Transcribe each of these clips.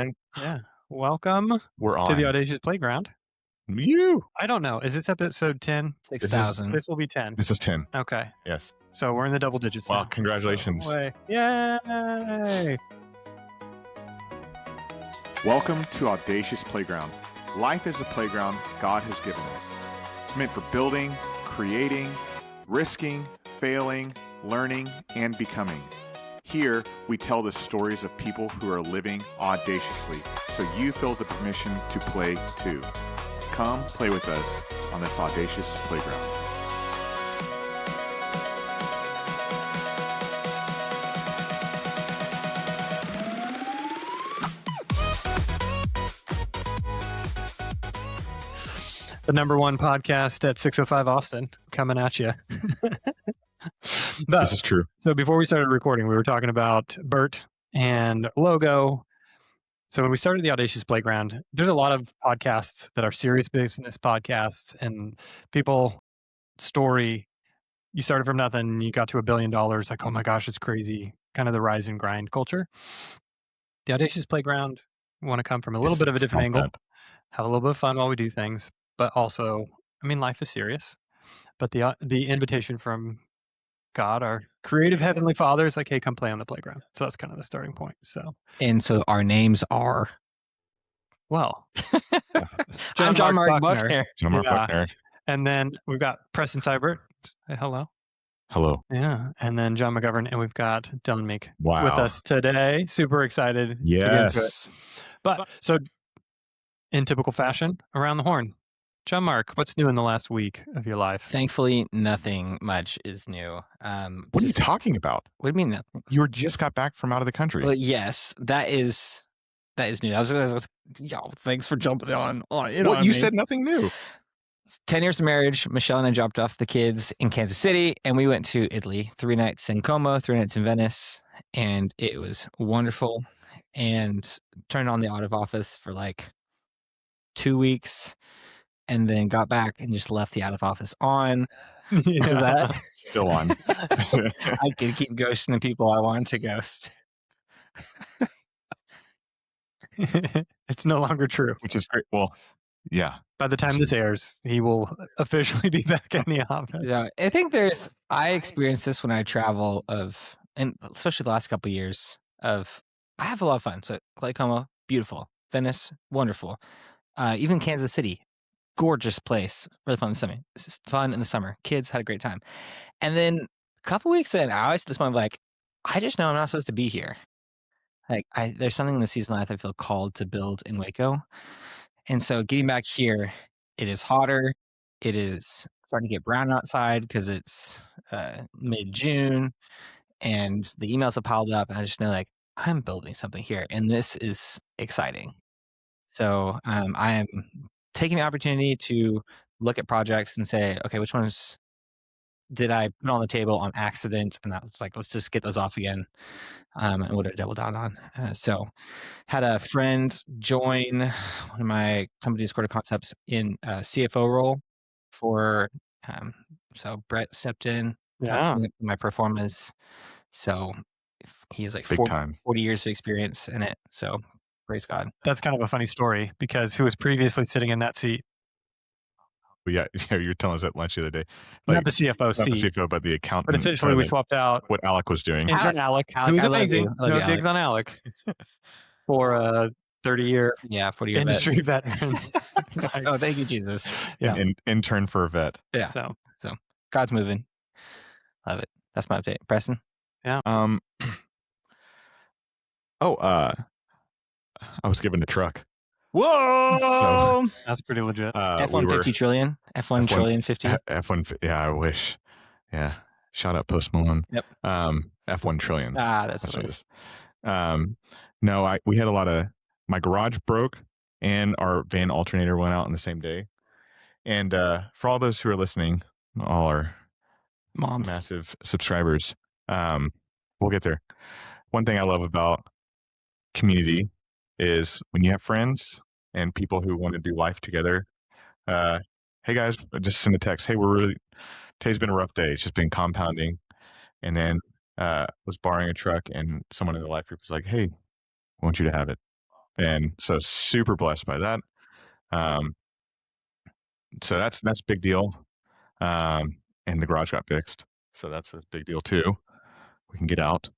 And Yeah. Welcome we're to the on. Audacious Playground. You. I don't know. Is this episode 10? 6,000. This will be 10. This is 10. Okay. Yes. So we're in the double digits Well, now. congratulations. So, yay! Welcome to Audacious Playground. Life is a playground God has given us. It's meant for building, creating, risking, failing, learning, and becoming. Here, we tell the stories of people who are living audaciously, so you feel the permission to play too. Come play with us on this audacious playground. The number one podcast at 605 Austin coming at you. But, This is true. so before we started recording, we were talking about Bert and logo. So when we started the Audacious Playground, there's a lot of podcasts that are serious business podcasts and people story. You started from nothing, you got to $1 billion. Like, oh my gosh, it's crazy. Kind of the rise and grind culture. The Audacious Playground, we want to come from a little bit of a different angle, have a little bit of fun while we do things, but also, I mean, life is serious. But the invitation from God, our creative heavenly Father, is like, hey, come play on the playground. So that's kind of the starting point. So, And so our names are. well, I'm John Mark Buckner. John Mark Yeah. Buckner. And then we've got Preston Seibert. Say hello. Hello. Yeah. And then John McGovern. And we've got Dillon Meek Wow. with us today. Super excited to get into it. Yes. But so in typical fashion, around the horn. John Mark, what's new in the last week of your life? Thankfully, nothing much is new. What are you talking about? What do you mean nothing? You just got back from out of the country. Well, yes, that is new. I was yo, thanks for jumping on. You know Well, what I you mean? said nothing new. 10 years of marriage. Michelle and I dropped off the kids in Kansas City, and we went to Italy. 3 nights in Como, 3 nights in Venice, and it was wonderful. And turned on the out of office for like 2 weeks, and then got back and just left the out of office on. Yeah. That Still on. I could keep ghosting the people I wanted to ghost. It's no longer true. Which is great. Well, yeah. By the time this airs, he will officially be back in the office. Yeah, I think I experienced this when I travel and especially the last couple of years I have a lot of fun. So Lake Como, beautiful. Venice, wonderful. Even Kansas City, gorgeous place. Really fun in the summer. It's fun in the summer. Kids had a great time. And then a couple weeks in, I always at this point like, I just know I'm not supposed to be here. Like there's something in the season life I feel called to build in Waco. And so getting back here, it is hotter. It is starting to get brown outside because it's mid-June, and the emails have piled up. And I just know like I'm building something here, and this is exciting. So I am taking the opportunity to look at projects and say, okay, which ones did I put on the table on accident? And I was like, let's just get those off again. And what did I double down on? So had a friend join one of my company's core concepts in a CFO role for, so Brett stepped in, Yeah. my performance. So he's like Big 40 time. years of experience in it. So praise God. That's kind of a funny story because who was previously sitting in that seat? But yeah, you were telling us at lunch the other day. Not the CFO Not the seat. CFO, but the accountant. But essentially, we swapped out what Alec was doing. intern Alec, Alec, who was I love amazing. you. I love No you, digs on Alec for a 30-year 40 year industry veteran. Oh, thank you, Jesus. Yeah. An intern for a vet. Yeah. So God's moving. Love it. That's my update. Preston? I was given a truck. Whoa! that's pretty legit. F1 50 trillion. F1 trillion 50. F1. Yeah, I wish. Yeah. Shout out Post Malone. Yep. F1 trillion. That's That's what what it it is. is. No, we had a lot of, my garage broke and our van alternator went out on the same day. And for all those who are listening, all our Moms. massive subscribers, we'll get there. One thing I love about community is when you have friends and people who want to do life together. Hey guys, just send a text. Hey, today's been a rough day. It's just been compounding. And then was borrowing a truck and someone in the life group was like, hey, I want you to have it. And so super blessed by that. So that's a big deal. And the garage got fixed. So that's a big deal too. We can get out.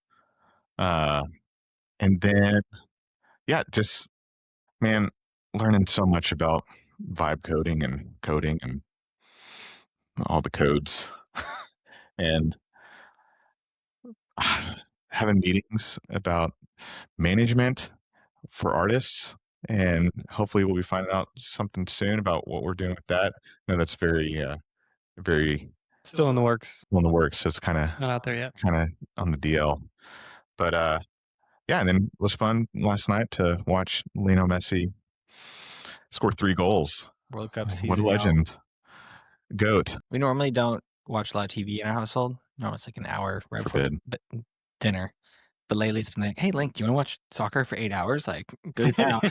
And then, yeah, just, man, learning so much about vibe coding and all the codes and having meetings about management for artists. And hopefully we'll be finding out something soon about what we're doing with that. No, that's very Still in the works. on the works. So it's kind Not out there yet. of on the DL. But yeah, and then it was fun last night to watch Lionel Messi score 3 goals. World Cup season. What a legend. GOAT. We normally don't watch a lot of TV in our household. No, it's like an hour right before dinner. But lately it's been like, hey, Link, do you want to watch soccer for 8 hours? Like, good now.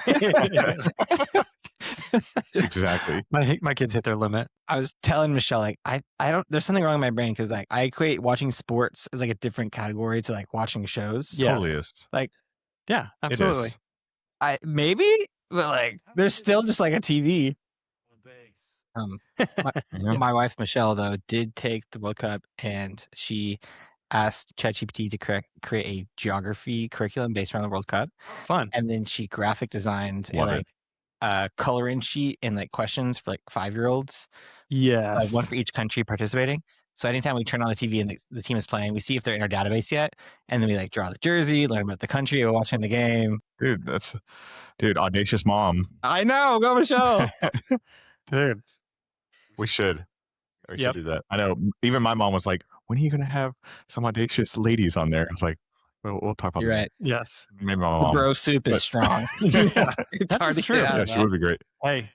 Exactly. My kids hit their limit. I was telling Michelle, like, I don't, there's something wrong in my brain because, like, I equate watching sports as like a different category to like watching shows. Yes. Totally is. Like, yeah, It absolutely. is. maybe, but like, there's still just like a TV. Yeah. My wife Michelle though did take the World Cup and she asked ChatGPT to create a geography curriculum based around the World Cup, Fun. and then she graphic designed Love a it. like coloring sheet and like questions for like 5-year-olds, Yes. like one for each country participating. So anytime we turn on the TV and the team is playing, we see if they're in our database yet, and then we like draw the jersey, learn about the country, we're watching the game. Dude, Audacious mom. I know, go Michelle. Dude. We should Yep. do that. I know. Even my mom was like, when are you going to have some Audacious ladies on there? I was like, we'll talk about You're that. right. Yes. Maybe my The mom. bro soup is but- strong. Yeah. It's That hard is to true. get out Yeah, of she that. would be great. Hey,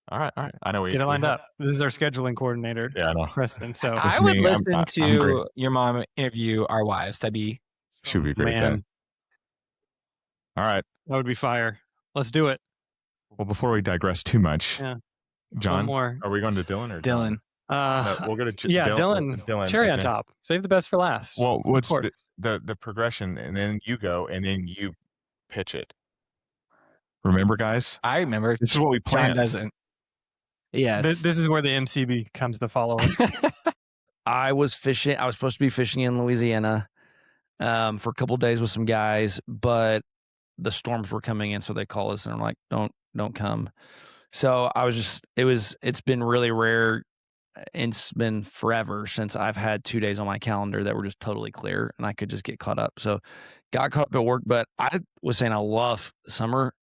All right. I know. get it lined up. This is our scheduling coordinator, Yeah, I know. Preston. So, I It's would me. I'm listen great. to your mom interview our wives. That'd be She would be great at man, that. All right. that would be fire. Let's do it. Well, before we digress too much, Yeah. John, One more. are we going to Dylan or John? Dylan. No, we'll go to Yeah, Dylan. Cherry and on then- top. Save the best for last. Well, what's course. the progression, and then you go, and then you pitch it. Remember, guys? I remember. This is what we John planned. doesn't. Yes. This is where the MC becomes the follower. I was fishing. I was supposed to be fishing in Louisiana for a couple of days with some guys, but the storms were coming in, so they call us and I'm like, don't come. So I was just, it's been really rare. It's been forever since I've had 2 days on my calendar that were just totally clear and I could just get caught up. So got caught up at work, but I was saying I love summer.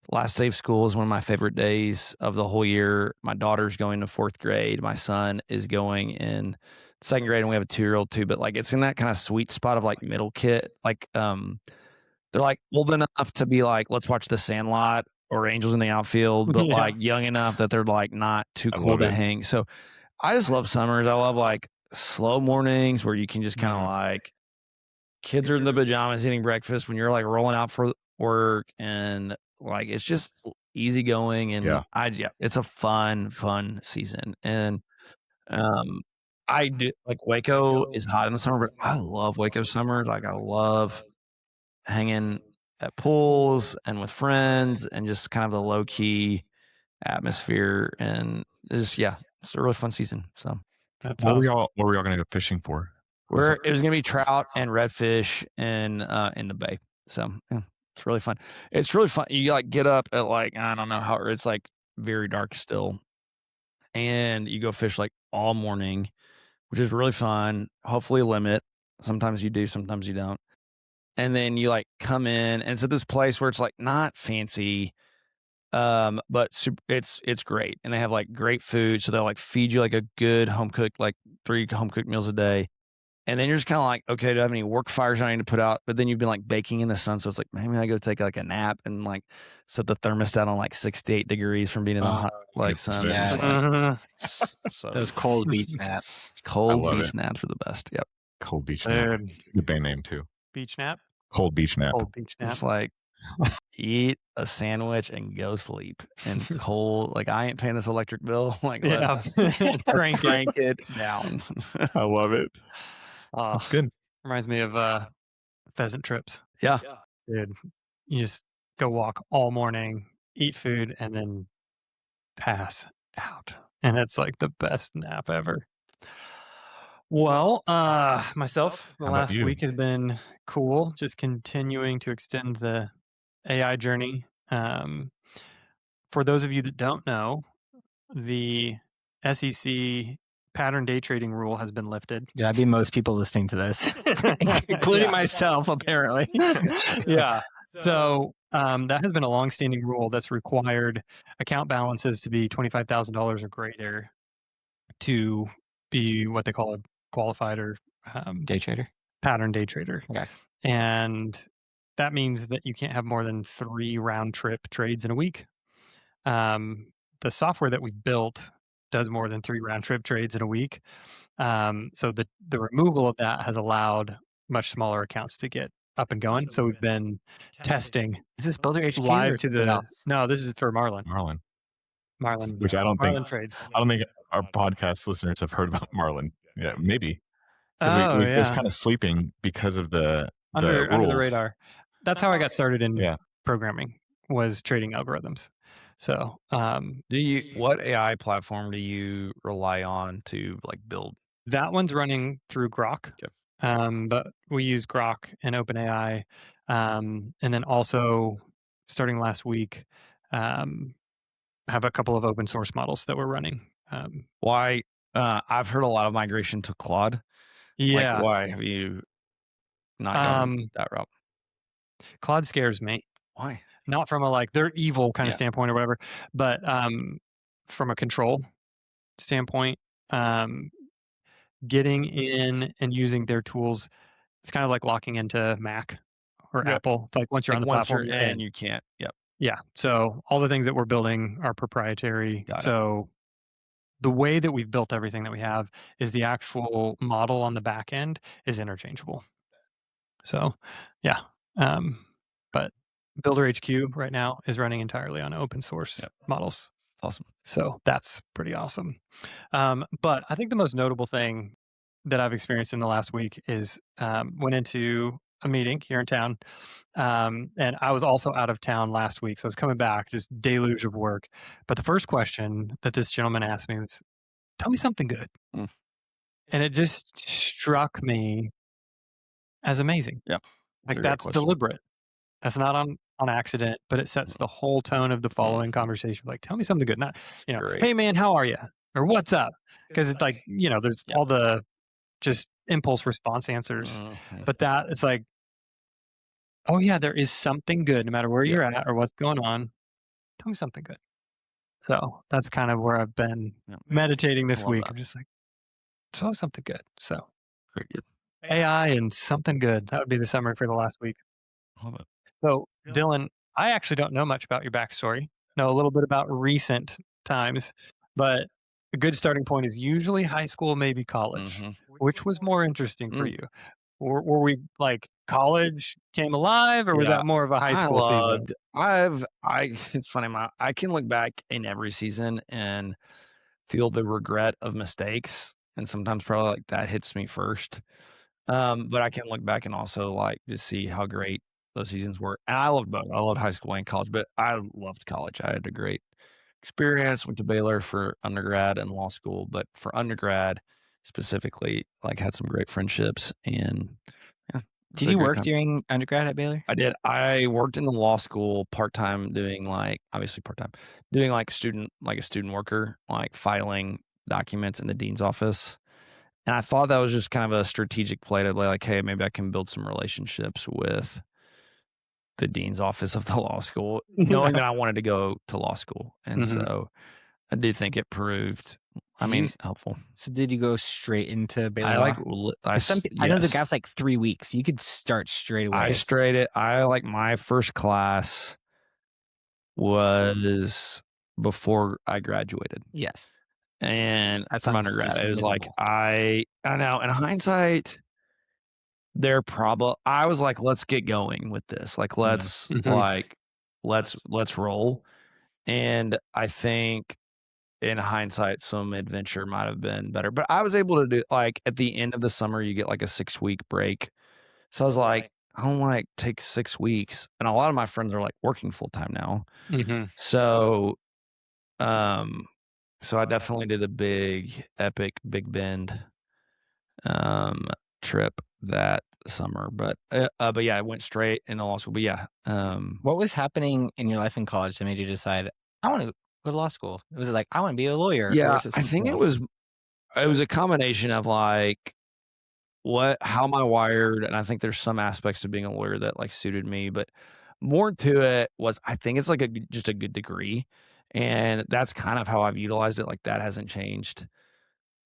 Last day of school is one of my favorite days of the whole year. My daughter's going to 4th grade. My son is going in 2nd grade, and we have a 2-year-old too. But like, it's in that kind of sweet spot of like middle kid. Like, they're like old enough to be like, let's watch The Sandlot or Angels in the Outfield, but Yeah. like young enough that they're like not too I cool love to it. hang. So I just love summers. I love like slow mornings where you can just kind of like, kids are in the pajamas eating breakfast when you're like rolling out for work, and like it's just easy going. And Yeah. it's a fun season. And I do like Waco is hot in the summer, but I love Waco summers. Like I love hanging at pools and with friends and just kind of the low key atmosphere. And it's a really fun season. So That's What awesome. were y'all going to go fishing for? it was gonna be trout and redfish and in the bay. So yeah, it's really fun. It's really fun. You like get up at like, I don't know how, it's like very dark still, and you go fish like all morning, which is really fun. Hopefully a limit. Sometimes you do, sometimes you don't. And then you like come in, and it's at this place where it's like not fancy, but it's great, and they have like great food. So they'll like feed you like a good home cooked, like 3 home cooked meals a day. And then you're just kind of like, okay, do I have any work fires I need to put out? But then you've been like baking in the sun. So it's like, maybe I go take like a nap and like set the thermostat on like 68 degrees from being in the hot, like sun. 100%. Yes. So Those cold beach naps. cold love beach it. naps are the best. Yep. Cold Beach Nap. Dude, Good band name too. beach nap. Cold Beach Nap. Cold beach nap. Just like eat a sandwich and go sleep and cold. Like I ain't paying this electric bill. Like Yeah. let's Crank it. crank it down. I love it. Oh, That's good. reminds me of pheasant trips. Yeah. Dude, you just go walk all morning, eat food, and then pass out. And it's like the best nap ever. Well, myself, the How about last you? week has been cool. Just continuing to extend the AI journey. For those of you that don't know, the SEC pattern day trading rule has been lifted. Yeah, that'd be most people listening to this, including Yeah. myself, apparently. Yeah. So that has been a longstanding rule that's required account balances to be $25,000 or greater to be what they call a qualified or Day trader. pattern day trader. Okay. And that means that you can't have more than 3 round trip trades in a week. The software that we've built does more than 3 round trip trades in a week. So the removal of that has allowed much smaller accounts to get up and going. So we've been testing Is this Builder HQ live or to something the else? No, this is for Marlin. Marlin, which I don't Marlin think trades. our podcast listeners have heard about Marlin. Yeah, maybe because Oh, it was yeah. kind of sleeping because of the Under rules. the radar. That's how I got started in Yeah. programming, was trading algorithms. So, What AI platform do you rely on to like build? that one's running through Grok. Yep. But we use Grok and OpenAI. And then also starting last week, have a couple of open source models that we're running. Why? I've heard a lot of migration to Claude. Yeah. Like, why have you not gone that route? Claude scares me. Why? Not from a like they're evil kind of Yeah. standpoint or whatever, but from a control standpoint, getting in and using their tools, it's kind of like locking into Mac or Yep. Apple. It's like once you're on the once platform, you're you're in. you can't. Yep. Yeah. So all the things that we're building are proprietary. Got it. So the way that we've built everything that we have is the actual model on the back end is interchangeable. So yeah. But Builder HQ right now is running entirely on open source models. Awesome. So that's pretty awesome. But I think the most notable thing that I've experienced in the last week is went into a meeting here in town. And I was also out of town last week. So I was coming back, just deluge of work. But the first question that this gentleman asked me was, tell me something good. Mm. And it just struck me as amazing. Yeah. Like that's deliberate. That's not on accident, but it sets the whole tone of the following conversation. Like, tell me something good. Not, Great. hey man, how are you? Or what's up? Because it's like, there's all the just impulse response answers. But that it's like, oh yeah, there is something good no matter where you're at or what's going on. Tell me something good. So that's kind of where I've been meditating this week. that. I'm just like, tell me something good. So Very good. AI and something good. That would be the summary for the last week. Love it. So, Dillon, I actually don't know much about your backstory. Know a little bit about recent times, but a good starting point is usually high school, maybe college. Which was more interesting for you? Were we like college came alive, or was that more of a high school season? It's funny, I can look back in every season and feel the regret of mistakes, and sometimes probably like that hits me first. But I can look back and also like just see how great those seasons were. And I loved both. I loved high school and college, but I loved college. I had a great experience. Went to Baylor for undergrad and law school, but for undergrad specifically, like had some great friendships. And did you work during undergrad at Baylor? I did. I worked in the law school part-time doing doing like a student worker, like filing documents in the dean's office. And I thought that was just kind of a strategic play to be like, hey, maybe I can build some relationships with the dean's office of the law school, knowing that I wanted to go to law school. And so I do think it proved, helpful. So did you go straight into Baylor? I know the gap's like 3 weeks. You could start straight away. My first class was before I graduated. Yes. And from undergrad, it was like, I know in hindsight, I was like, let's get going with this. Like, let's roll. And I think in hindsight, some adventure might have been better, but I was able to do like at the end of the summer, you get like a 6-week break. So I was like, I'll like take 6 weeks. And a lot of my friends are like working full time now. Mm-hmm. So, so I definitely did a epic Big Bend, trip that summer. But yeah, I went straight into law school. But yeah, What was happening in your life in college that made you decide, I want to go to law school? Was it like, I want to be a lawyer? Or yeah, was it I think something else? it was a combination of like, how am I wired? And I think there's some aspects of being a lawyer that like suited me, but more to it was I think it's like just a good degree. And that's kind of how I've utilized it. Like that hasn't changed.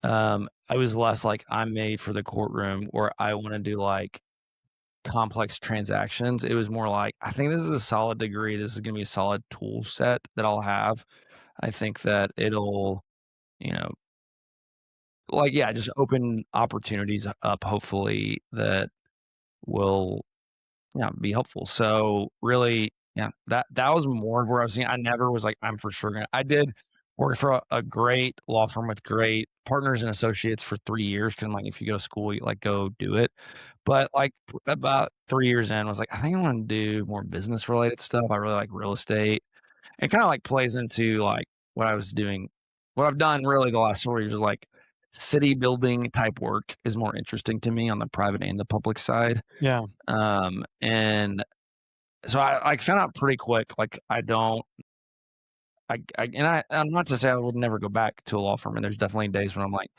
I was less like I'm made for the courtroom or I want to do like complex transactions. It was more like, I think this is a solid degree. This is going to be a solid tool set that I'll have. I think that it'll, you know, like, yeah, just open opportunities up, hopefully, that will, yeah, be helpful. So really, yeah, that was more of where I was seeing. I never was like, I'm for sure gonna. I did work for a great law firm with great partners and associates for 3 years because I'm like, if you go to school, you like go do it. But like about 3 years in, I was like, I think I want to do more business related stuff. I really like real estate. It kind of like plays into like what I was doing, what I've done really the last 4 years is like city building type work is more interesting to me on the private and the public side. Yeah. And so I like found out pretty quick, like I don't, I'm not to say I would never go back to a law firm. And there's definitely days when I'm like,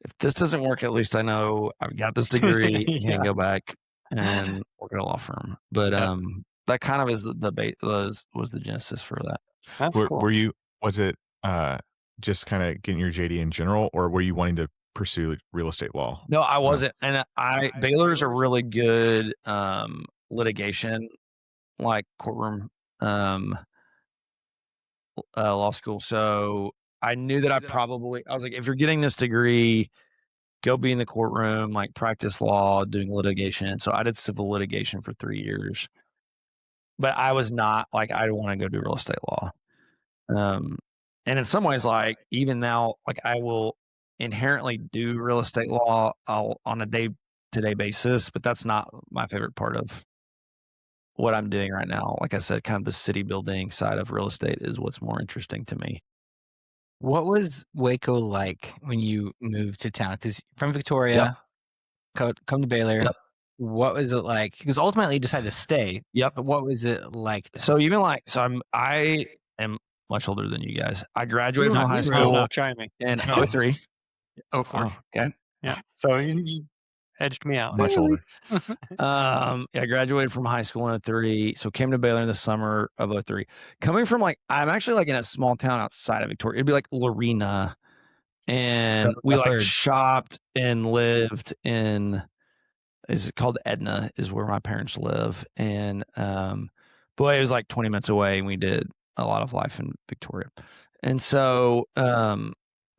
if this doesn't work, at least I know I've got this degree Yeah. and go back and work at a law firm. But, Yeah. that kind of is the base was the genesis for that. That's cool. Was it just kind of getting your JD in general, or were you wanting to pursue real estate law? No, I wasn't. And Baylor's a really good, litigation, like courtroom, law school. So I knew that I was like, if you're getting this degree, go be in the courtroom, like practice law, doing litigation. So I did civil litigation for 3 years, but I was not like, I want to go do real estate law. And in some ways, like even now, like I will inherently do real estate law on a day-to-day basis, but that's not my favorite part of what I'm doing right now. Like I said, kind of the city building side of real estate is what's more interesting to me. What was Waco like when you moved to town? Because from Victoria, come to Baylor. Yep. What was it like? Because ultimately you decided to stay. Yep. But what was it like? So even like, I am much older than you guys. I graduated from high Well, school not try me. in 03. Oh, four. Oh, okay. Yeah. So you edged me out. Much older. I graduated from high school in 03. So came to Baylor in the summer of 03. Coming from like, I'm actually like in a small town outside of Victoria. It'd be like Lorena. And we like shopped and lived in, is called Edna is where my parents live. And, boy, it was like 20 minutes away and we did a lot of life in Victoria. And so,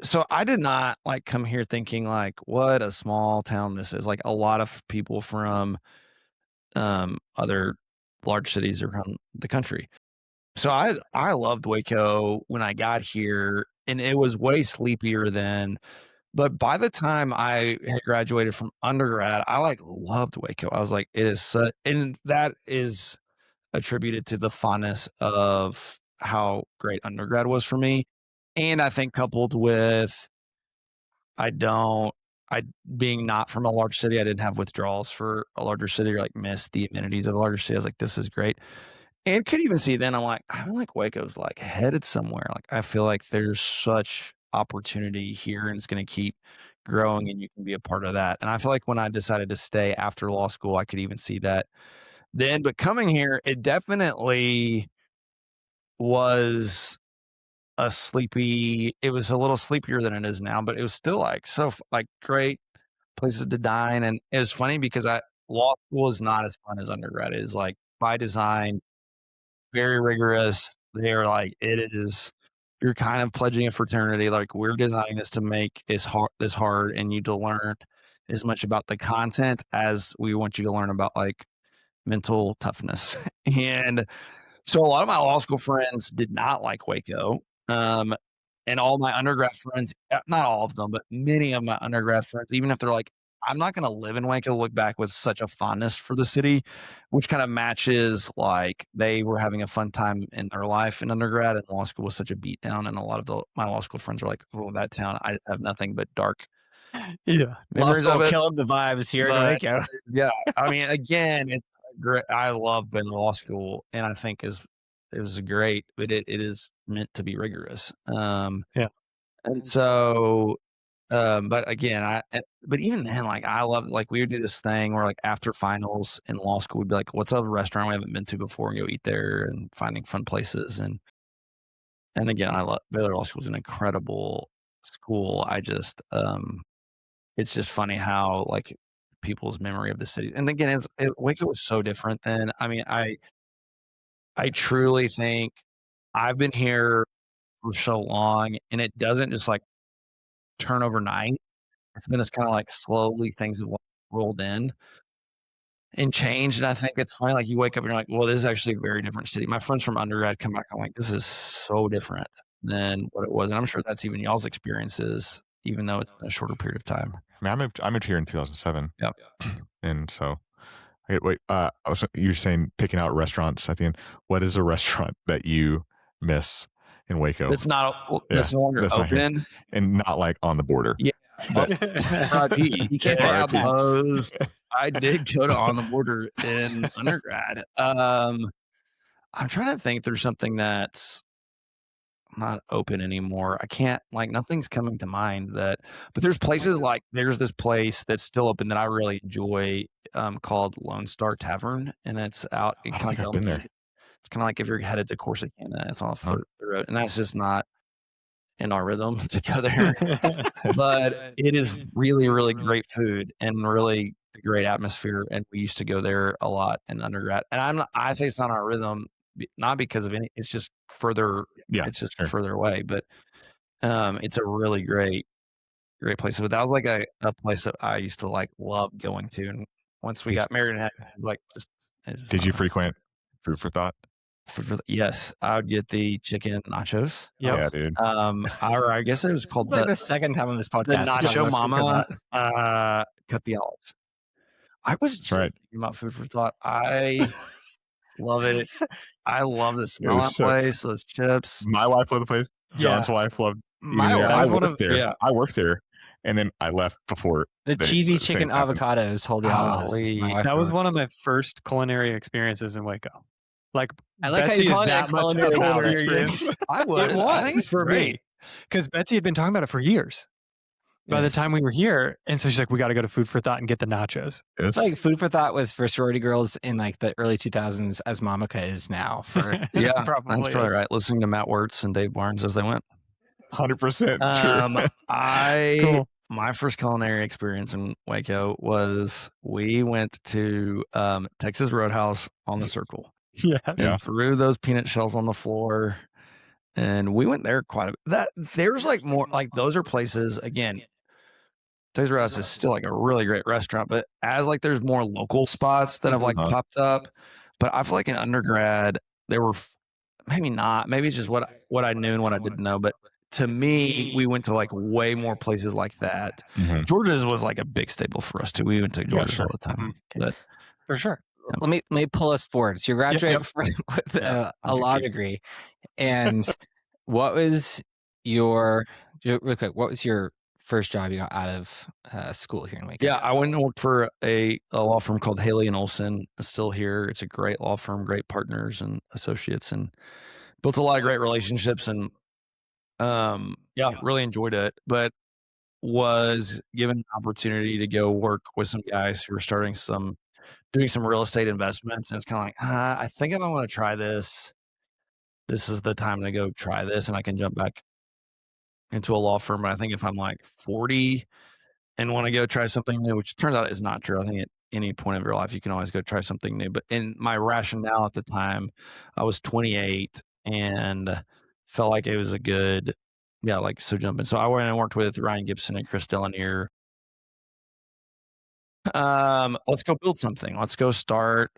so I did not like come here thinking like, what a small town this is. Like a lot of people from, other large cities around the country. So I loved Waco when I got here, and it was way sleepier than. But by the time I had graduated from undergrad, I like loved Waco. I was like, it is such, and that is attributed to the fondness of how great undergrad was for me, and I think coupled with I being not from a large city, I didn't have withdrawals for a larger city or like miss the amenities of a larger city. I was like, this is great. And could even see then I'm like Waco's like headed somewhere. Like I feel like there's such opportunity here and it's going to keep growing and you can be a part of that. And I feel like when I decided to stay after law school, I could even see that then. But coming here, it definitely was it was a little sleepier than it is now, but it was still like like great places to dine. And it was funny because law school is not as fun as undergrad. It is like by design, very rigorous. They're like, you're kind of pledging a fraternity. Like we're designing this to make this hard and you to learn as much about the content as we want you to learn about like mental toughness. And so a lot of my law school friends did not like Waco. And all my undergrad friends, not all of them, but many of my undergrad friends, even if they're like I'm not going to live in Waco, look back with such a fondness for the city, which kind of matches like they were having a fun time in their life in undergrad, and law school was such a beatdown. And a lot of my law school friends are like, "Oh, that town, I just have nothing but dark Yeah. Law memories of school it." killed the vibes here in But, Waco. yeah, I mean, again, it's great. I love being in law school, and I think it was great, but it is meant to be rigorous. Yeah. And so, but again, but even then, like I love, like we would do this thing where like after finals in law school, we'd be like, "What's a restaurant we haven't been to before?" and go eat there, and finding fun places. And again, I love Baylor Law School is an incredible school. I just, it's just funny how like people's memory of the city. And again, Waco was so different then. I mean, I truly think I've been here for so long, and it doesn't just like turn overnight. It's been this kind of like slowly things have rolled in and changed. And I think it's funny, like you wake up and you're like, well, this is actually a very different city. My friends from undergrad come back, I'm like, this is so different than what it was. And I'm sure that's even y'all's experiences, even though it's been a shorter period of time. I mean, I moved here in 2007. Yep. And so, wait, you were saying picking out restaurants at the end. What is a restaurant that you miss in Waco? It's not, that's no longer that's not here. open. And not like on the border. Yeah. You can't say RIP. Outbacks. I did go to On the Border in undergrad. I'm trying to think there's something that's not open anymore. I can't, like, nothing's coming to mind but there's places like, there's this place that's still open that I really enjoy, called Lone Star Tavern, and it's out in I don't think I've been there. It's kind of like if you're headed to Corsicana, it's off the road, and that's just not in our rhythm to go there. But it is really, really great food and really great atmosphere. And we used to go there a lot in undergrad. And I say it's not our rhythm, not because of any, it's just further, it's just further away. But it's a really great place. But that was like a place that I used to like love going to. And once we got married and had like Did you frequent Food for Thought? Yes, I would get the chicken nachos. Yep. Yeah, dude. Or I guess it was called It's like the second time on this the podcast. Nacho Mama. Cut the olives. I was just right. thinking about Food for Thought. I love it. I love the smell of that so- place. Those chips. My wife loved the place. John's wife loved My eating there. wife I one worked of- there. yeah. I worked there, and then I left before The cheesy chicken same happened. avocados hold the olives. Golly. My wife That was wrote. one of my first culinary experiences in Waco. Like, I like Betsy how you is call it that a much culinary of a culinary experience. I would. It I think was it's for great. me because Betsy had been talking about it for years. By the Yes. time we were here, and so she's like, "We got to go to Food for Thought and get the nachos." It's Like Food for Thought was for sorority girls in like the early 2000s, as Mamaka is now for Yeah, Probably that's probably is. right. Listening to Matt Wirtz and Dave Barnes as they went. 100% true. Cool. My first culinary experience in Waco was we went to Texas Roadhouse on the Circle. Yeah. Yeah. And threw those peanut shells on the floor, and we went there quite a bit. There's like more, like those are places, again, Texas Roadhouse is still like a really great restaurant, but as like there's more local spots that have like popped up. But I feel like in undergrad there were maybe not, maybe it's just what I knew and what I didn't know, but to me we went to like way more places like that. Mhm. Georgia's was like a big staple for us too. We went to Georgia's sure. all the time. But For sure. let me pull us forward. So you graduated with Yeah, a law okay. degree, and what was your real quick? What was your first job you got out of school here in Waco? yeah, I went and worked for a law firm called Haley and Olson. It's still here. It's a great law firm, great partners and associates, and built a lot of great relationships. And really enjoyed it. But was given an opportunity to go work with some guys who were doing some real estate investments, and it's kind of like, I think if I want to try this, this is the time to go try this, and I can jump back into a law firm. But I think if I'm like 40 and want to go try something new, which turns out is not true. I think at any point of your life, you can always go try something new. But in my rationale at the time, I was 28 and felt like it was a good, so jump in. So I went and worked with Ryan Gibson and Chris Dillon. Let's go build something. Let's go start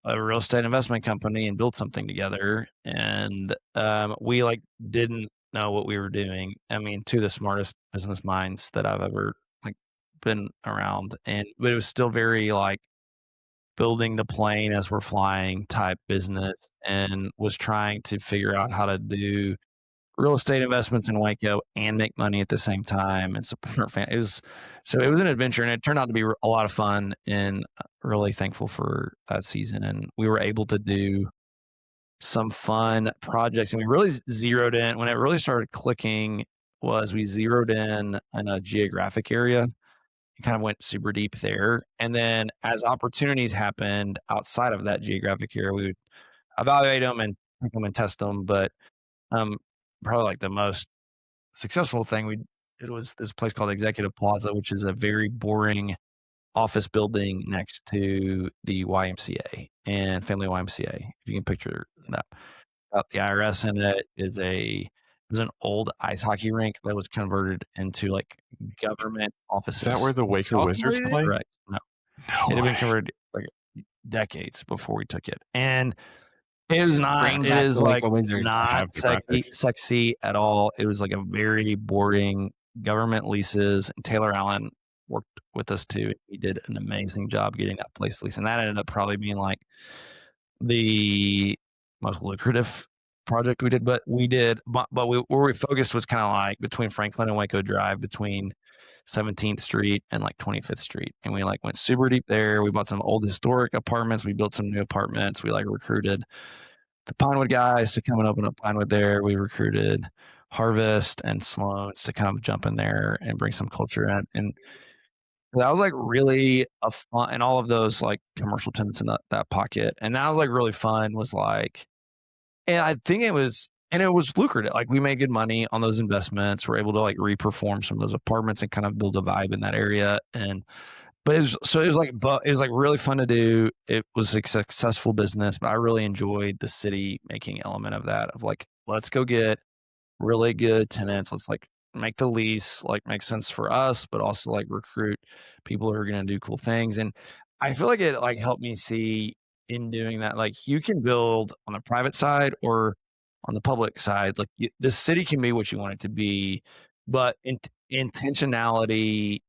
a real estate investment company and build something together. And we like didn't know what we were doing. I mean, two of the smartest business minds that I've ever like been around, but it was still very like building the plane as we're flying type business, and was trying to figure out how to do real estate investments in Waco and make money at the same time and support our family. It was an adventure, and it turned out to be a lot of fun, and really thankful for that season. And we were able to do some fun projects, and we really zeroed in when it really started clicking was we zeroed in a geographic area. Kind of went super deep there. And then as opportunities happened outside of that geographic area, we would evaluate them and pick them and test them. But probably like the most successful thing we did was this place called Executive Plaza, which is a very boring office building next to the YMCA and Family YMCA. If you can picture that. The IRS in it was an old ice hockey rink that was converted into like government offices. Is that where the Waco Wizards play? Correct. No, it had been converted like decades before we took it, and it was not. Bring It back is the like Waco Wizards. not sexy at all. It was like a very boring government leases. And Taylor Allen worked with us too. He did an amazing job getting that place leased, and that ended up probably being like the most lucrative project we did. But where we focused was kind of like between Franklin and Waco Drive, between 17th Street and like 25th Street, and we like went super deep there. We bought some old historic apartments. We built some new apartments. We like recruited the Pinewood guys to come and open up Pinewood there. We recruited Harvest and Sloan's to kind of jump in there and bring some culture in. And that was like really a fun, and all of those like commercial tenants in that pocket. And that was like really fun, was like, and I think it was lucrative. Like we made good money on those investments. We're able to like reperform some of those apartments and kind of build a vibe in that area. But it was like really fun to do. It was a successful business, but I really enjoyed the city making element of that, of like, let's go get really good tenants. Let's like make the lease like make sense for us, but also like recruit people who are going to do cool things. And I feel like it like helped me see in doing that, like you can build on the private side or on the public side. Like the city can be what you want it to be, but intentionality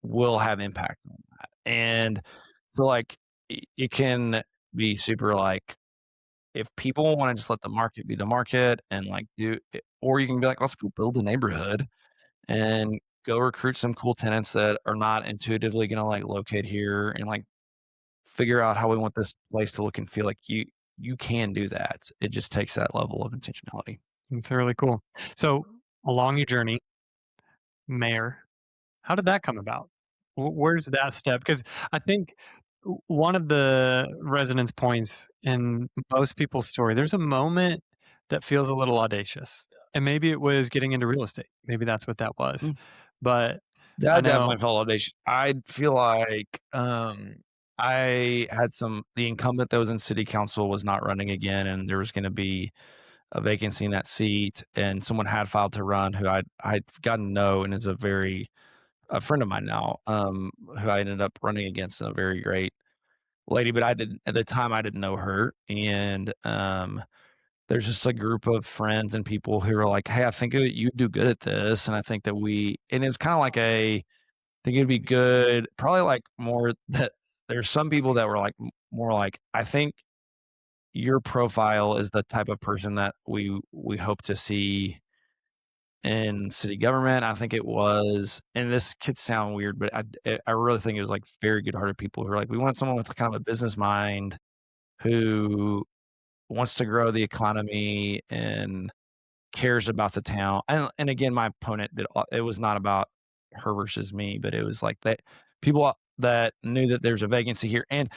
will have impact on that. And so like it can be super like, if people want to just let the market be the market and like do it, or you can be like, let's go build a neighborhood and go recruit some cool tenants that are not intuitively going to like locate here, and like figure out how we want this place to look and feel. Like you can do that. It just takes that level of intentionality. It's really cool. So along your journey, mayor, how did that come about? Where's that step? Because I think one of the resonance points in most people's story, there's a moment that feels a little audacious. And maybe it was getting into real estate. Maybe that's what that was. But that definitely felt audacious. I feel like I had the incumbent that was in city council was not running again, and there was going to be a vacancy in that seat, and someone had filed to run who I'd gotten to know, and is a friend of mine now, who I ended up running against, a very great lady, but at the time I didn't know her. And there's just a group of friends and people who are like, hey, I think you do good at this. And I think that and it was kind of like I think it'd be good, probably like more that there's some people that were like, more like, I think your profile is the type of person that we hope to see in city government. I think it was, and this could sound weird, but I really think it was like very good-hearted people who are like, we want someone with kind of a business mind who wants to grow the economy and cares about the town. And again, my opponent it was not about her versus me, but it was like that people that knew that there's a vacancy here. And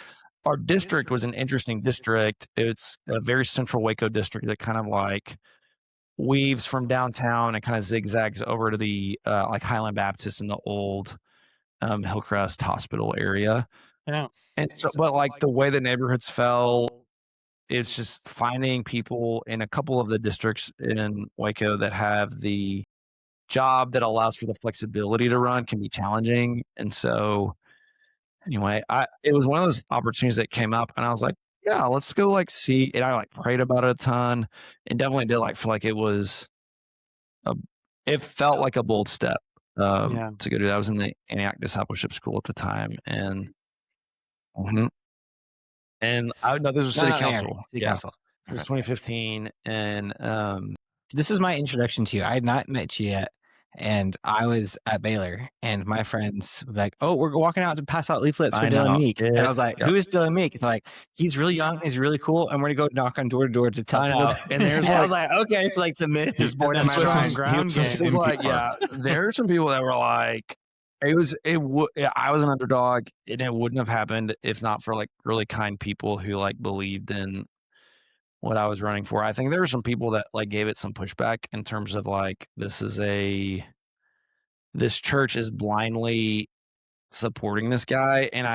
our district was an interesting district. It's a very central Waco district that kind of like weaves from downtown and kind of zigzags over to the like Highland Baptist in the old Hillcrest Hospital area. Yeah. And so, but like the way the neighborhoods fell, it's just finding people in a couple of the districts in Waco that have the job that allows for the flexibility to run can be challenging. And so anyway, it was one of those opportunities that came up, and I was like, yeah, let's go like see. And I like prayed about it a ton, and definitely did like feel like it felt like a bold step. to go do that. I was in the Antioch Discipleship School at the time, and and I know this was city council. City council. It was 2015, and this is my introduction to you. I had not met you yet, and I was at Baylor, and my friends were like, "Oh, we're walking out to pass out leaflets for I Dillon know. Meek," and I was like, Yep. "Who is Dillon Meek?" They're like, "He's really young, he's really cool, and we're gonna go knock on door to door to tell I people." know. And there's I was like, "Okay, so like the myth is born in my that's mind." strong ground He was game. It's like, yeah, there are some people that were like, I was an underdog, and it wouldn't have happened if not for like really kind people who like believed in what I was running for. I think there were some people that like gave it some pushback in terms of like, this church is blindly supporting this guy, and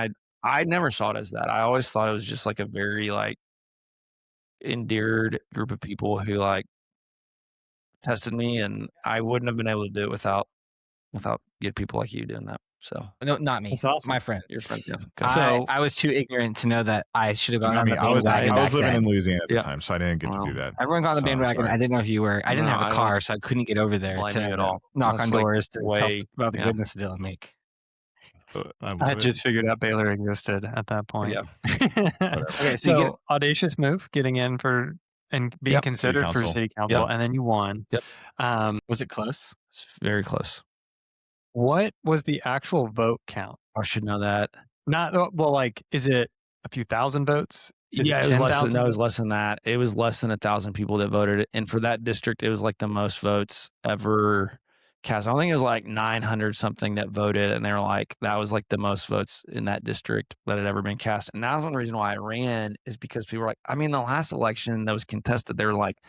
I never saw it as that. I always thought it was just like a very like endeared group of people who like tested me, and I wouldn't have been able to do it without good people like you doing that. So No, not me. That's awesome. My friend. your friend, yeah. I was too ignorant to know that I should have gone I on mean, the I was bandwagon. I was back living then. in Louisiana at the Yeah. time, so I didn't get to do that. Everyone got on the So, I'm bandwagon. sorry. I didn't know if you were. I didn't No, have a I car, don't so I couldn't get over there blame to you at all. knock That's, on like, doors to way- tell about the yeah. goodness of Dillon Meek. I love I it. just figured out Baylor existed at that point. Yeah. Okay, so So you get audacious move, getting in for and being Yep. considered for council. city council, Yep. and then you won. Yep. was it close? It's very close. What was the actual vote count? I should know that. Not well, like, is it a few thousand votes? Is Yeah, it it was less than 10,000? no, it was less than that. It was less than 1,000 people that voted, and for that district, it was like the most votes ever cast. I think it was like 900 something that voted, and they were like, that was like the most votes in that district that had ever been cast. And that was one reason why I ran, is because people were like, I mean, the last election that was contested, there were like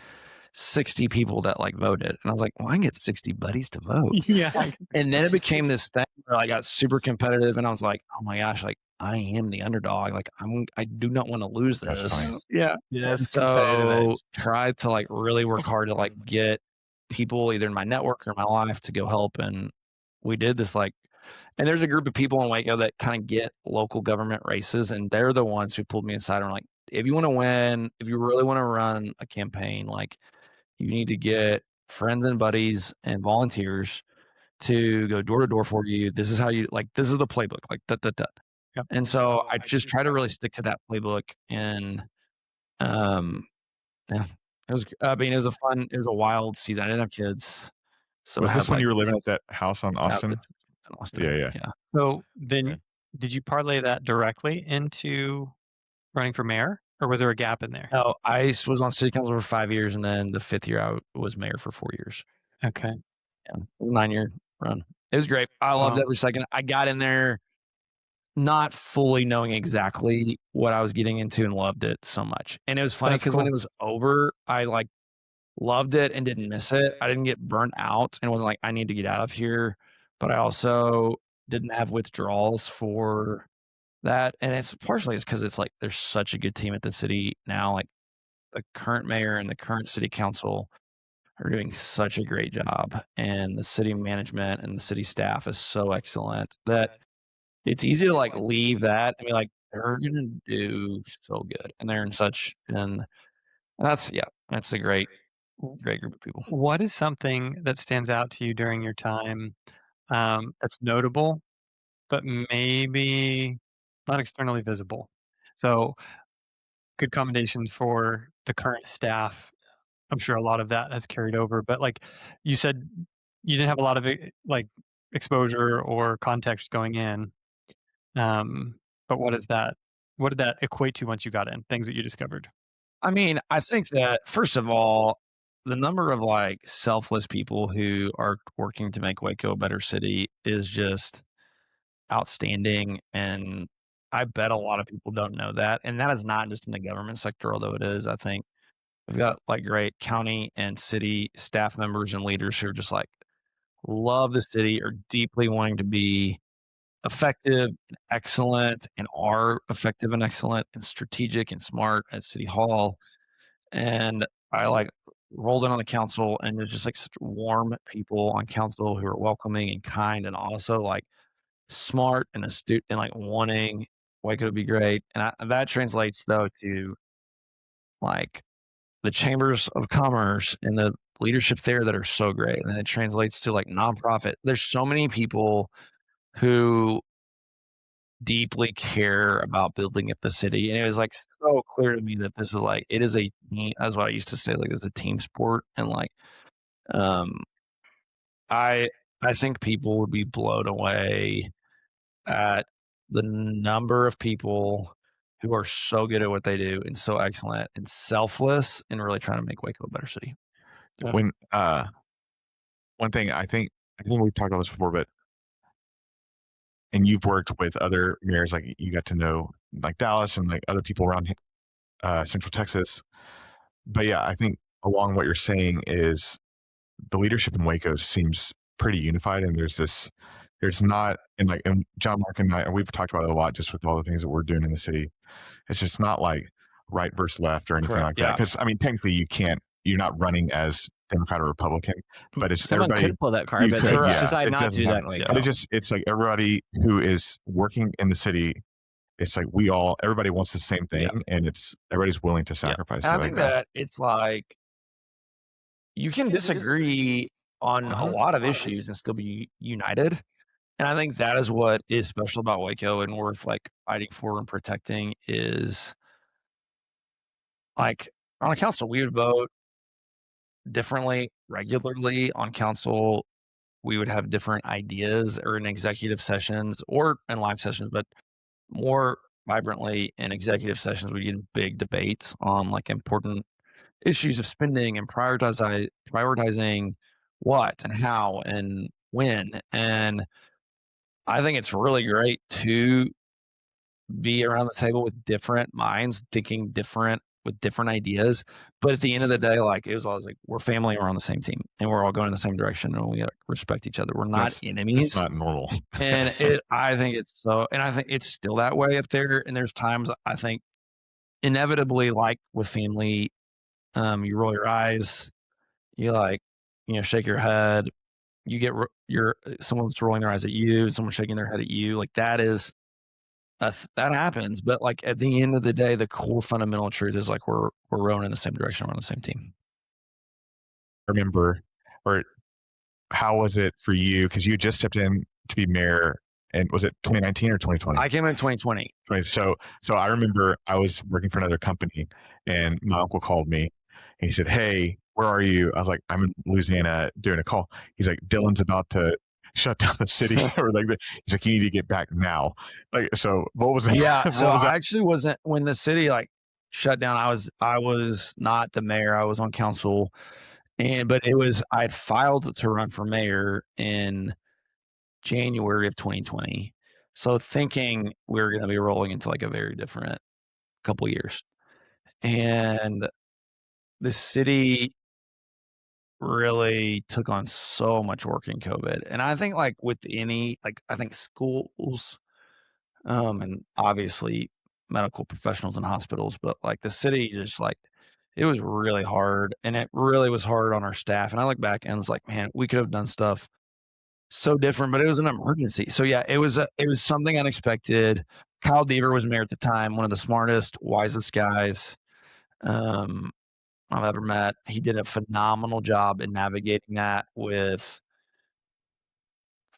60 people that like voted, and I was like, well, I can get 60 buddies to vote. Yeah. And then it became this thing where I got super competitive, and I was like, oh my gosh, like I am the underdog. Like I do not want to lose That's this. funny. Yeah. Yes. So try to like really work hard to like get people either in my network or my life to go help. And we did this like, and there's a group of people in Waco that kind of get local government races, and they're the ones who pulled me aside and were like, if you want to win, if you really want to run a campaign, like you need to get friends and buddies and volunteers to go door to door for you. This is how you like, this is the playbook, like da, da, da. Yep. And so I just try to really stick to that playbook. And yeah, it was, I mean, it was a wild season. I didn't have kids. So Was I this had, when you like, were living at that house on yeah, Austin? it's in Austin. Yeah. Yeah. So then, Okay. did you parlay that directly into running for mayor, or was there a gap in there? No, I was on city council for 5 years, and then the 5th year I was mayor for 4 years. Okay. Yeah, 9-year run. It was great. I loved Wow. every second. I got in there not fully knowing exactly what I was getting into, and loved it so much. And it was funny That's because when cool. it was over, I like loved it and didn't miss it. I didn't get burnt out, and wasn't like, I need to get out of here. But I also didn't have withdrawals for that. And it's partially because it's like there's such a good team at the city now. Like the current mayor and the current city council are doing such a great job, and the city management and the city staff is so excellent that it's easy to like leave that. I mean, like they're gonna do so good, and they're in such, and that's a great group of people. What is something that stands out to you during your time that's notable, but maybe not externally visible? So, good commendations for the current staff. I'm sure a lot of that has carried over, but like you said, you didn't have a lot of like exposure or context going in. But what is that? What did that equate to once you got in? Things that you discovered. I mean, I think that first of all, the number of like selfless people who are working to make Waco a better city is just outstanding. And I bet a lot of people don't know that. And that is not just in the government sector, although it is. I think we've got like great county and city staff members and leaders who are just like love the city, are deeply wanting to be effective and excellent, and are effective and excellent and strategic and smart at City Hall. And I like rolled in on the council, and there's just like such warm people on council who are welcoming and kind, and also like smart and astute, and like wanting Waco to be great. And that translates though to like the chambers of commerce and the leadership there that are so great, and then it translates to like nonprofit. There's so many people who deeply care about building up the city, and it was like so clear to me that this is like it is a team. That's what I used to say, like it's a team sport, and like um I think people would be blown away at the number of people who are so good at what they do and so excellent and selfless and really trying to make Waco a better city. Yeah. When one thing I think we've talked about this before, but and you've worked with other mayors, like you got to know like Dallas and like other people around Central Texas. But yeah, I think along what you're saying is the leadership in Waco seems pretty unified, and there's not, and John Mark and I, and we've talked about it a lot just with all the things that we're doing in the city. It's just not like right versus left or anything Correct, like that. Because I mean, technically you're not running as Democrat or Republican, but it's Someone everybody could pull that card, but they could, just decide it not to doesn't do that happen. in Waco. But it's like everybody who is working in the city, it's like everybody wants the same thing, and everybody's willing to sacrifice. And I think that it's like you can disagree on a lot of issues and still be united. And I think that is what is special about Waco and worth like fighting for and protecting is like on a council, we would vote differently regularly on council. We would have different ideas or in executive sessions or in live sessions, but more vibrantly in executive sessions, we get big debates on like important issues of spending and prioritizing what and how and when. And I think it's really great to be around the table with different minds, thinking different with different ideas. But at the end of the day, like it was always like we're family and we're on the same team and we're all going in the same direction and we like, respect each other. We're not enemies. It's not normal. And I think it's so, and I think it's still that way up there. And there's times I think inevitably, like with family, you roll your eyes, you like, shake your head, you get someone's rolling their eyes at you, someone's shaking their head at you. Like that happens. But like at the end of the day, the core fundamental truth is like we're rowing in the same direction, we're on the same team. Remember, or how was it for you? Because you just stepped in to be mayor, and was it 2019 or 2020? I came in 2020. So I remember I was working for another company, and my uncle called me, and he said, "Hey, where are you?" I was like, "I'm in Louisiana doing a call." He's like, "Dillon's about to shut down the city," or like he's like, "You need to get back now." Like, so what was that? Yeah, so I actually wasn't when the city like shut down. I was not the mayor. I was on council, but I had filed to run for mayor in January of 2020. So thinking we were going to be rolling into like a very different couple years, and the city really took on so much work in COVID. And I think like with I think schools, and obviously medical professionals and hospitals, but like the city just like, it was really hard and it really was hard on our staff. And I look back and it's like, man, we could have done stuff so different, but it was an emergency. So yeah, it was something unexpected. Kyle Deaver was mayor at the time, one of the smartest, wisest guys I've ever met. He did a phenomenal job in navigating that with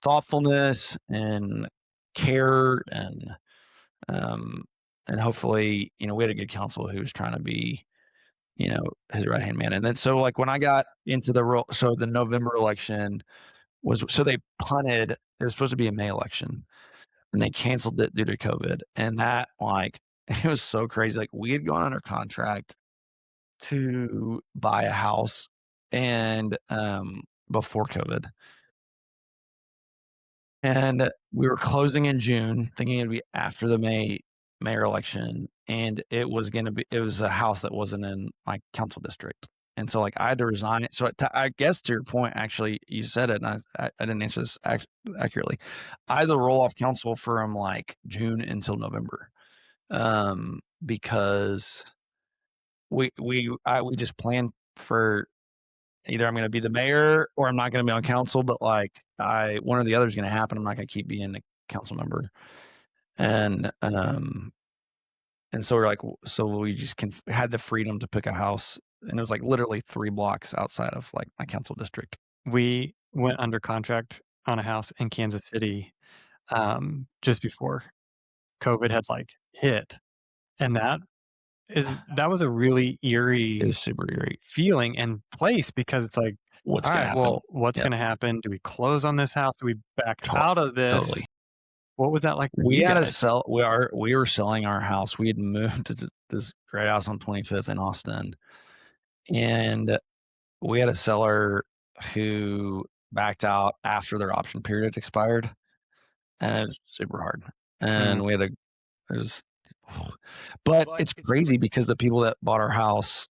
thoughtfulness and care and hopefully, we had a good council who was trying to be, his right hand man. And then so like when I got into the role, so the November election so they punted. It was supposed to be a May election, and they canceled it due to COVID. And that like it was so crazy. Like we had gone under contract to buy a house and before COVID. And we were closing in June, thinking it'd be after the mayor election. And it was a house that wasn't in my council district. And so like I had to resign it. So I guess to your point, actually, you said it, and I didn't answer this accurately. I had to roll off council from like June until November, because we just planned for either I'm going to be the mayor or I'm not going to be on council. But like one or the other is going to happen. I'm not going to keep being a council member, and so we're like, so we just had the freedom to pick a house and it was like literally 3 blocks outside of like my council district. We went under contract on a house in Kansas City, just before COVID had like hit, and that was a really It eerie was super eerie. feeling and place because it's like, What's all gonna right, happen? well, what's Yep. going to happen? Do we close on this house? Do we back To- out of this? Totally. What was that like for We you had to guys? sell. We were selling our house. We had moved to this great house on 25th in Austin, and we had a seller who backed out after their option period expired, and it was super hard. And we had to. There's, but it's crazy because the people that bought our house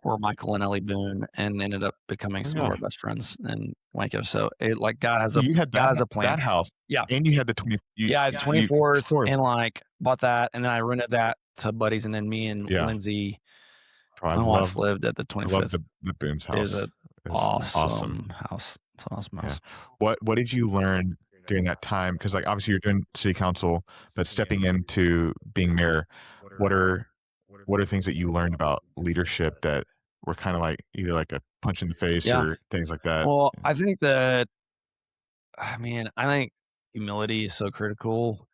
were Michael and Ellie Boone, and ended up becoming some of our best friends in Waco. So it like God has a You had God has a plan. that house, Yeah. and you had the 20. Yeah, I had 24th, 24th. and like bought that, and then I rented that to buddies, and then me and Yeah. Lindsay, I my wife, love lived at the I 25th. love the Boone's It is house. an It's awesome house. It's an awesome house. What did you learn during that time? Because like obviously you're doing city council, but stepping into being mayor, what are things that you learned about leadership that were kind of like either like a punch in the face Yeah. or things like that? Well, I think that, I think humility is so critical.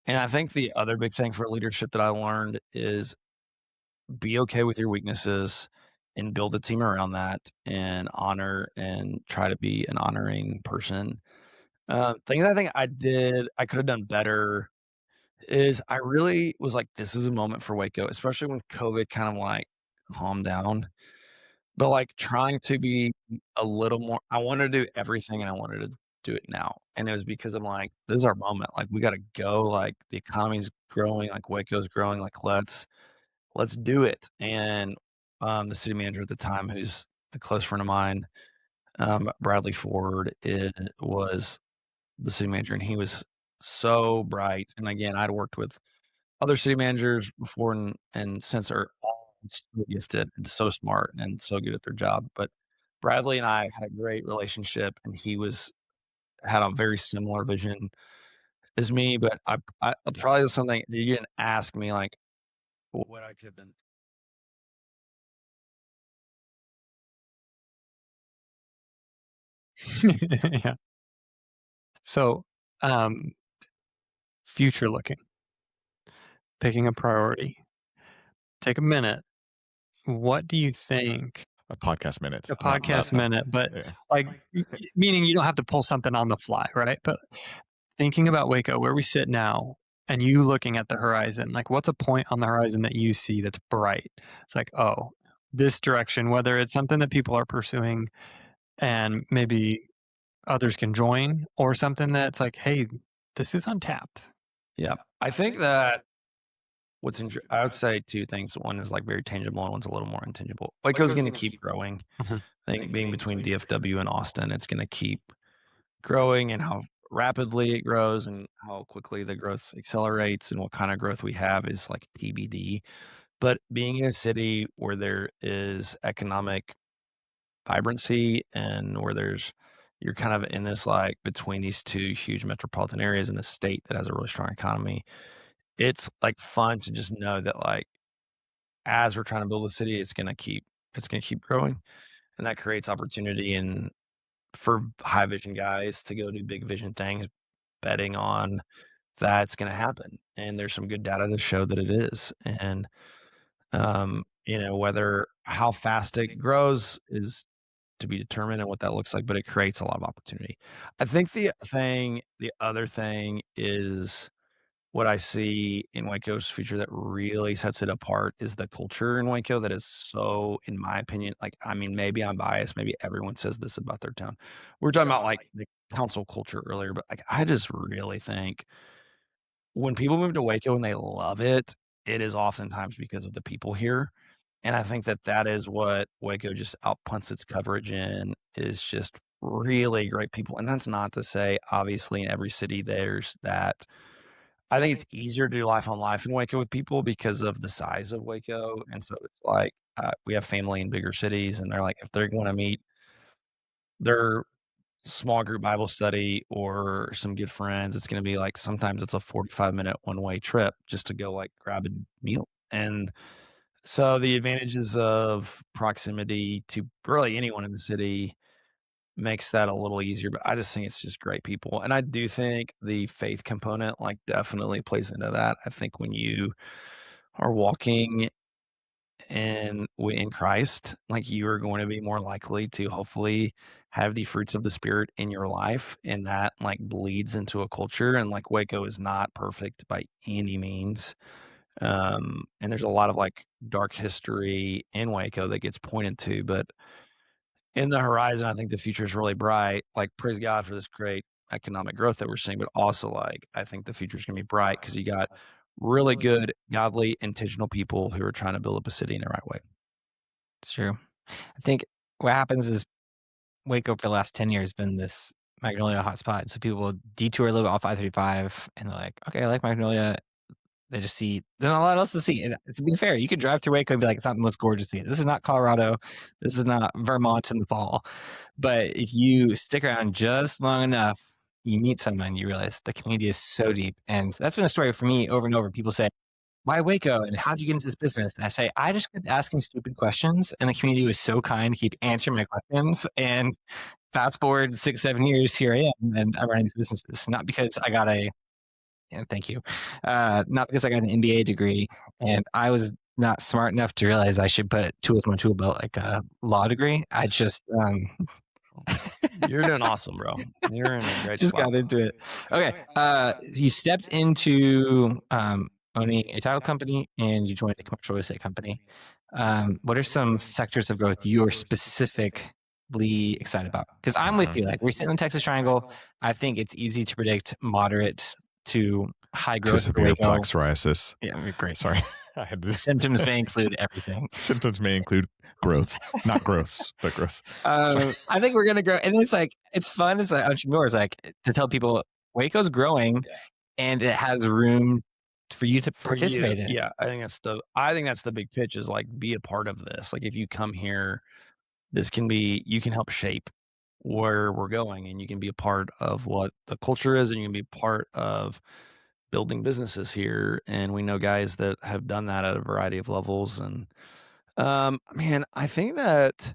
And I think the other big thing for leadership that I learned is be okay with your weaknesses and build a team around that, and honor and try to be an honoring person. Things I think I could have done better is I really was like, this is a moment for Waco, especially when COVID kind of like calmed down. But like trying to be a little more, I wanted to do everything and I wanted to do it now. And it was because I'm like, this is our moment. Like we got to go. Like the economy's growing, like Waco's growing. Like let's do it. And the city manager at the time, who's a close friend of mine, Bradley Ford, was the city manager, and he was so bright. And again, I'd worked with other city managers before and since, are all so gifted and so smart and so good at their job. But Bradley and I had a great relationship, and he had a very similar vision as me. But I probably was something you didn't ask me, like what I could have been. Yeah. So, future looking, picking a priority. Take a minute. What do you think? A podcast minute. A podcast minute, but yeah. like meaning you don't have to pull something on the fly, right? But thinking about Waco, where we sit now, and you looking at the horizon, like what's a point on the horizon that you see that's bright? It's like, oh, this direction, whether it's something that people are pursuing and maybe others can join, or something that's like, hey, this is untapped. Yeah, I think that I would say two things. One is like very tangible, and one's a little more intangible. Waco's going to keep growing. Mhm. I think being between DFW and Austin, it's going to keep growing, and how rapidly it grows and how quickly the growth accelerates and what kind of growth we have is like TBD. But being in a city where there is economic vibrancy, and where you're kind of in this like between these two huge metropolitan areas in the state that has a really strong economy, it's like fun to just know that like as we're trying to build a city, it's gonna keep growing, and that creates opportunity and for high vision guys to go do big vision things, betting on that's gonna happen. And there's some good data to show that it is. And whether how fast it grows is to be determined and what that looks like, but it creates a lot of opportunity. I think the other thing is what I see in Waco's future that really sets it apart is the culture in Waco that is so, in my opinion, like, maybe I'm biased. Maybe everyone says this about their town. We were talking about like the council culture earlier, but like, I just really think when people move to Waco and they love it, it is oftentimes because of the people here. And I think that is what Waco just outpunts its coverage in, is just really great people. And that's not to say, obviously, in every city there's that. I think it's easier to do life on life in Waco with people because of the size of Waco. And so it's like we have family in bigger cities, and they're like, if they're going to meet their small group Bible study or some good friends, it's going to be like sometimes it's a 45-minute one-way trip just to go like grab a meal. And So the advantages of proximity to really anyone in the city makes that a little easier, but I just think it's just great people. And I do think the faith component like definitely plays into that. I think when you are walking in Christ, like you are going to be more likely to hopefully have the fruits of the spirit in your life, and that like bleeds into a culture. And like Waco is not perfect by any means. And there's a lot of like dark history in Waco that gets pointed to, but in the horizon, I think the future is really bright. Like, praise God for this great economic growth that we're seeing, but also like I think the future is going to be bright because you got really good, godly, intentional people who are trying to build up a city in the right way. It's true. I think what happens is Waco for the last 10 years been this Magnolia hotspot. So people detour a little bit off I-35 and they're like, okay, I like Magnolia. They just see there's not a lot else to see. And to be fair, you could drive through Waco and be like, it's not the most gorgeous thing. This is not Colorado. This is not Vermont in the fall. But if you stick around just long enough, you meet someone, you realize the community is so deep. And that's been a story for me over and over. People say, why Waco? And how'd you get into this business? And I say, I just kept asking stupid questions. And the community was so kind to keep answering my questions. And fast forward 6, 7 years, here I am. And I'm running these businesses. Not because I got thank you. Not because I got an MBA degree and I was not smart enough to realize I should put two with my tool belt, like a law degree. I just You're doing awesome, bro. You're in a great just spot. got into it. Okay. You stepped into owning a title company and you joined a commercial real estate company. What are some sectors of growth you're specifically excited about? Because I'm with you. Like, we're sitting in the Texas Triangle. I think it's easy to predict moderate to high To growth for severe Waco. plaque psoriasis. Yeah, great. Sorry. I had to Symptoms may include everything. Symptoms may include growth, not growths, but growth. Sorry. I think we're gonna grow, and it's like it's fun as an entrepreneur. It's like to tell people Waco's growing, and it has room for you to participate in. Yeah, I think that's the big pitch is like be a part of this. Like if you come here, you can help shape where we're going, and you can be a part of what the culture is, and you can be part of building businesses here. And we know guys that have done that at a variety of levels. And man, I think that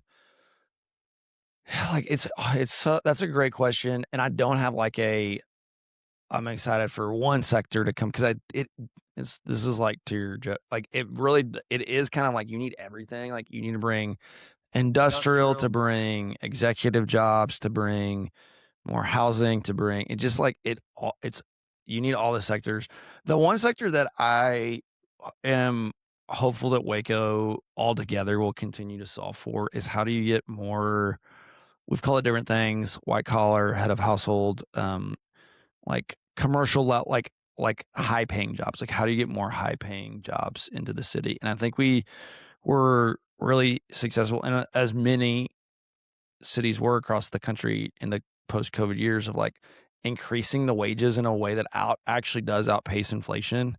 like that's a great question. And I don't have like I'm excited for one sector to come because this is like to your like it is kind of like you need everything. Like you need to bring industrial to bring executive jobs to bring more housing to bring it just like it's you need all the sectors. The one sector that I am hopeful that Waco altogether will continue to solve for is how do you get more, we've called it different things, white collar, head of household, like commercial, like high paying jobs. Like how do you get more high paying jobs into the city? And I think we were really successful in as many cities were across the country in the post-COVID years of like increasing the wages in a way that actually does outpace inflation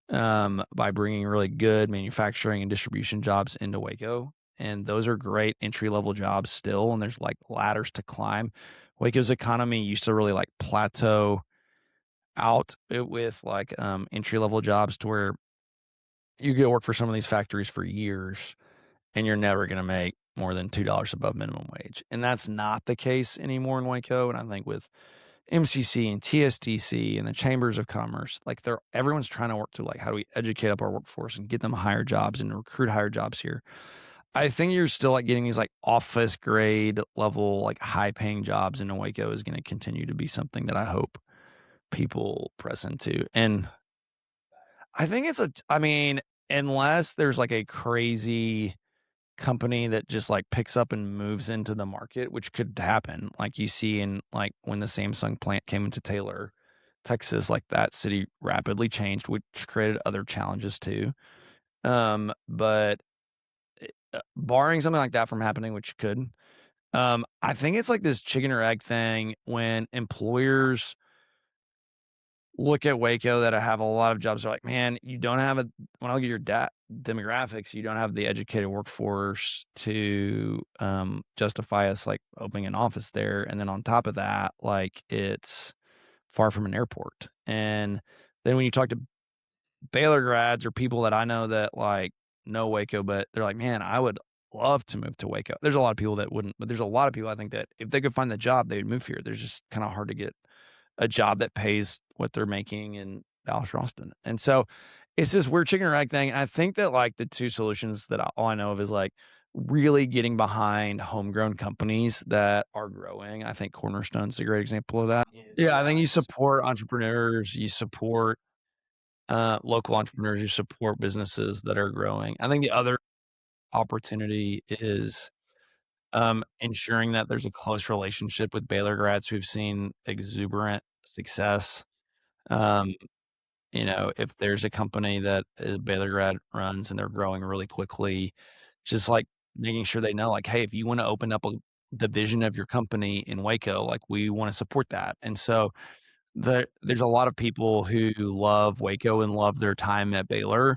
by bringing really good manufacturing and distribution jobs into Waco. And those are great entry-level jobs still, and there's like ladders to climb. Waco's economy used to really like plateau out with like entry-level jobs to where you get work for some of these factories for years and you're never going to make more than $2 above minimum wage. And that's not the case anymore in Waco. And I think with MCC and TSDC and the chambers of commerce, like everyone's trying to work to like, how do we educate up our workforce and get them higher jobs and recruit higher jobs here? I think you're still like getting these like office grade level, like high paying jobs in Waco is going to continue to be something that I hope people press into. And I think unless there's like a crazy company that just like picks up and moves into the market, which could happen. Like you see in like when the Samsung plant came into Taylor, Texas, like that city rapidly changed, which created other challenges too. But barring something like that from happening, which could, I think it's like this chicken or egg thing when employers look at Waco that have a lot of jobs. They're like, man, you don't have when I look at your demographics, you don't have the educated workforce to justify us like opening an office there. And then on top of that, like it's far from an airport. And then when you talk to Baylor grads or people that I know that like know Waco, but they're like, man, I would love to move to Waco. There's a lot of people that wouldn't, but there's a lot of people I think that if they could find the job, they would move here. There's just kind of hard to get a job that pays what they're making in Dallas or Austin. And so it's this weird chicken or egg thing. And I think that like the two solutions that all I know of is like really getting behind homegrown companies that are growing. I think Cornerstone's a great example of that. Yeah, I think you support entrepreneurs, you support local entrepreneurs, you support businesses that are growing. I think the other opportunity is ensuring that there's a close relationship with Baylor grads who've seen exuberant success. You know, if there's a company that a Baylor grad runs and they're growing really quickly, just like making sure they know, like, hey, if you want to open up a division of your company in Waco, like we want to support that. And so there's a lot of people who love Waco and love their time at Baylor.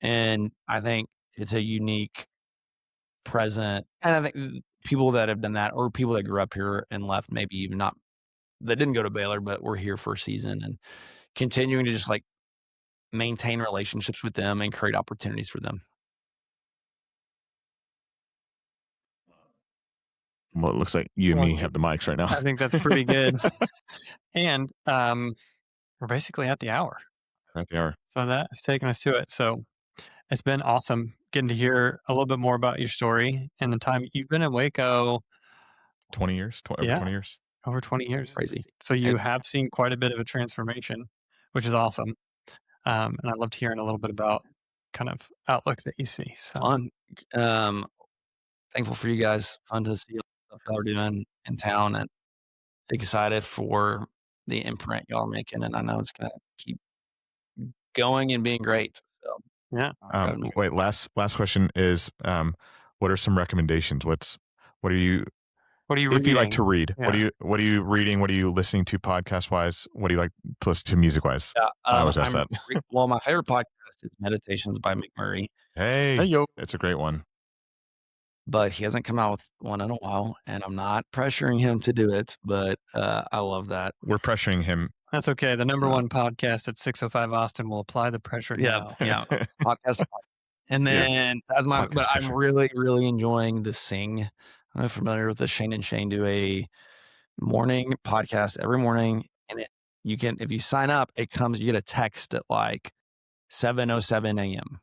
And I think it's a unique present. And I think people that have done that or people that grew up here and left, maybe even not, that didn't go to Baylor, but were here for a season and continuing to just like maintain relationships with them and create opportunities for them. Well, it looks like you and me have the mics right now. I think that's pretty good. And we're basically at the hour. At the hour. So that's taken us to it. So it's been awesome getting to hear a little bit more about your story and the time you've been in Waco. 20 years? Over 20 years? Over 20 years. Crazy. So you have seen quite a bit of a transformation, which is awesome. And I loved hearing a little bit about kind of outlook that you see. So Fun. Thankful for you guys. Fun to see what y'all are doing in town and excited for the imprint y'all are making. And I know it's going to keep going and being great. So yeah. Wait, last question is, what are some recommendations? What are you reading? If you like to read, Yeah. what are you reading? What are you listening to podcast wise? What do you like to listen to music wise? Yeah, I always ask that. Well, my favorite podcast is Meditations by McMurray. Hey, yo. It's a great one. But he hasn't come out with one in a while, and I'm not pressuring him to do it, but I love that. We're pressuring him. That's okay. The number one podcast at 605 Austin will apply the pressure now. Yeah. Podcast. And then that's my, Podcast but I'm pressure. really, really enjoying the Sing. I'm not familiar with the Shane and Shane do a morning podcast every morning. And you can, if you sign up, you get a text at like 7:07 a.m.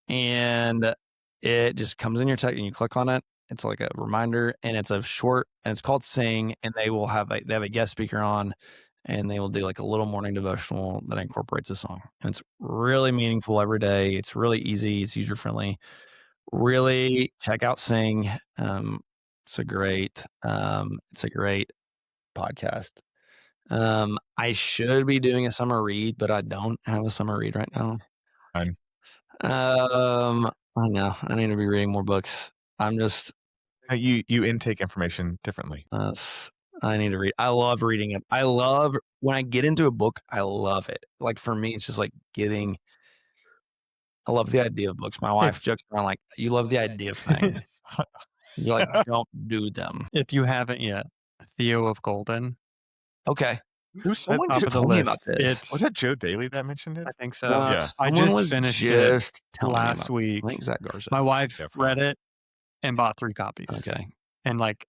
And it just comes in your text and you click on it. It's like a reminder and it's a short and it's called Sing, and they have a guest speaker on and they will do like a little morning devotional that incorporates a song. And it's really meaningful every day. It's really easy. It's user friendly. Really check out Sing. It's a great podcast. I should be doing a summer read, but I don't have a summer read right now. Fine. I know I need to be reading more books. I'm just You intake information differently. I need to read. I love reading it. I love when I get into a book. I love it. Like for me, it's just like I love the idea of books. My wife jokes around like, "You love the idea of things. You like don't do them." If you haven't yet, Theo of Golden. Okay. Who said Top of the told me list. about this? Was that Joe Daly that mentioned it? I think so. Yeah. I Someone just was finished just it telling me last about week. I think Zach Garza. My wife Yeah, fine. read it and bought 3 copies. Okay. And like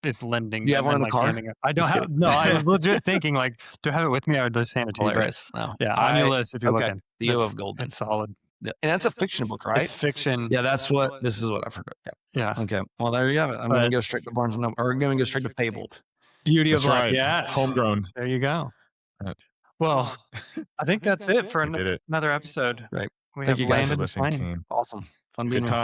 it's lending. Do you have them one in and, the car? handing it. I don't Just have. kidding. No, I was legit thinking like, do I have it with me? I would just hand it to you. Hilarious. No. Yeah, on your list if you're okay. looking. Theo That's- of Golden. It's solid. Yeah. And that's a fiction book, right? It's fiction. Yeah, this is what I've heard. Yeah. Yeah. Okay. Well, there you have it. I'm going to go straight to Barnes & Noble. Or I'm going to go straight to Fabled. Beauty That's of life. right. Yes. Homegrown. There you go. Uh, Well, I think that's it for We did it. another episode. Right. We Thank have you guys landed Thanks for the listening, plane. team. Awesome. Fun being Good here. time.